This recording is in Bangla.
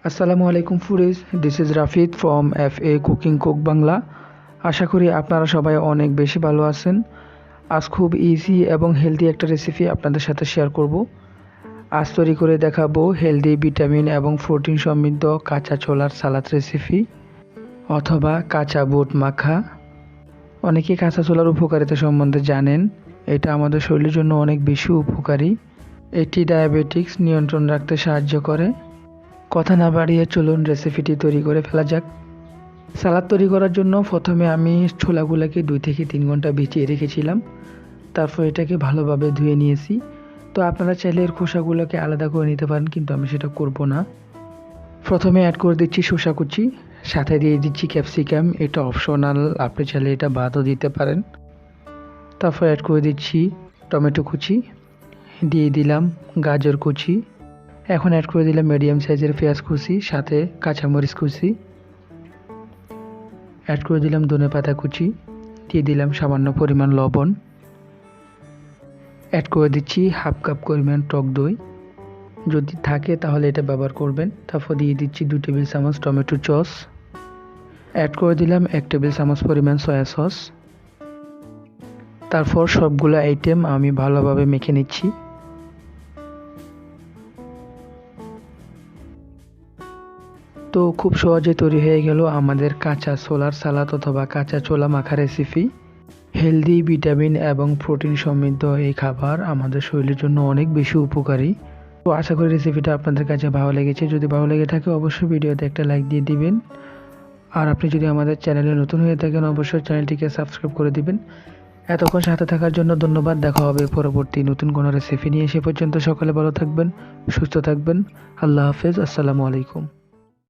আসসালামু আলাইকুম foodies, this is Rafid from FA cooking cook Bangla. আশা করি আপনারা সবাই অনেক বেশি ভালো আছেন। আজ খুব ইজি এবং হেলদি একটা রেসিপি আপনাদের সাথে শেয়ার করব। আজ তৈরি করে দেখাবো হেলদি, ভিটামিন এবং প্রোটিন সমৃদ্ধ কাঁচা ছোলার সালাদ রেসিপি অথবা কাঁচা বুট মাখা। অনেকেই কাঁচা ছোলার উপকারিতা সম্বন্ধে জানেন। এটা আমাদের শরীরের জন্য অনেক বেশি উপকারী। এটি ডায়াবেটিক্স নিয়ন্ত্রণ রাখতে সাহায্য করে। কথা না বাড়িয়ে চলুন রেসিপিটি তৈরি করে ফেলা যাক। সালাদ তৈরি করার জন্য প্রথমে আমি ছোলাগুলোকে 2 থেকে 3 ঘন্টা ভিজিয়ে রেখেছিলাম। তারপর এটাকে ভালোভাবে ধুয়ে নিয়েছি। তো আপনারা চাইলে এর খোসাগুলোকে আলাদা করে নিতে পারেন, কিন্তু আমি সেটা করব না। প্রথমে অ্যাড করে দিচ্ছি শসা কুচি, সাথে দিয়ে দিচ্ছি ক্যাপসিকাম। এটা অপশনাল, আপনি চাইলে এটা বাদও দিতে পারেন। তারপর অ্যাড করে দিচ্ছি টমেটো কুচি, দিয়ে দিলাম গাজর কুচি। এখন অ্যাড করে দিলাম মিডিয়াম সাইজের পেঁয়াজ কুচি, সাথে কাঁচামরিচ কুচি। অ্যাড করে দিলাম ধনেপাতা কুচি, দিয়ে দিলাম সামান্য পরিমাণ লবণ। অ্যাড করে দিচ্ছি হাফ কাপ পরিমাণ টক দই, যদি থাকে তাহলে এটা ব্যবহার করবেন। তারপর দিয়ে দিচ্ছি 2 টেবিল চামচ টমেটো সস। অ্যাড করে দিলাম 1 টেবিল চামচ পরিমাণ সয়া সস। তারপর সবগুলো আইটেম আমি ভালোভাবে মেখে নিচ্ছি। তো খুব সহজে তৈরি হয়ে গেল আমাদের কাঁচা ছোলার সালাদ অথবা কাঁচা ছোলা মাখা রেসিপি। হেলদি, ভিটামিন এবং প্রোটিন সমৃদ্ধ এই খাবার আমাদের শরীরের জন্য অনেক বেশি উপকারী। তো আশা করি রেসিপিটা আপনাদের কাছে ভালো লেগেছে। যদি ভালো লেগে থাকে অবশ্যই ভিডিওতে একটা লাইক দিয়ে দিবেন। আর আপনি যদি আমাদের চ্যানেলে নতুন হয়ে থাকেন অবশ্যই চ্যানেলটিকে সাবস্ক্রাইব করে দিবেন। এতক্ষণ সাথে থাকার জন্য ধন্যবাদ। দেখা হবে পরবর্তী নতুন কোনো রেসিপি নিয়ে। সে পর্যন্ত সকলে ভালো থাকবেন, সুস্থ থাকবেন। আল্লাহ হাফেজ, আসসালামু আলাইকুম।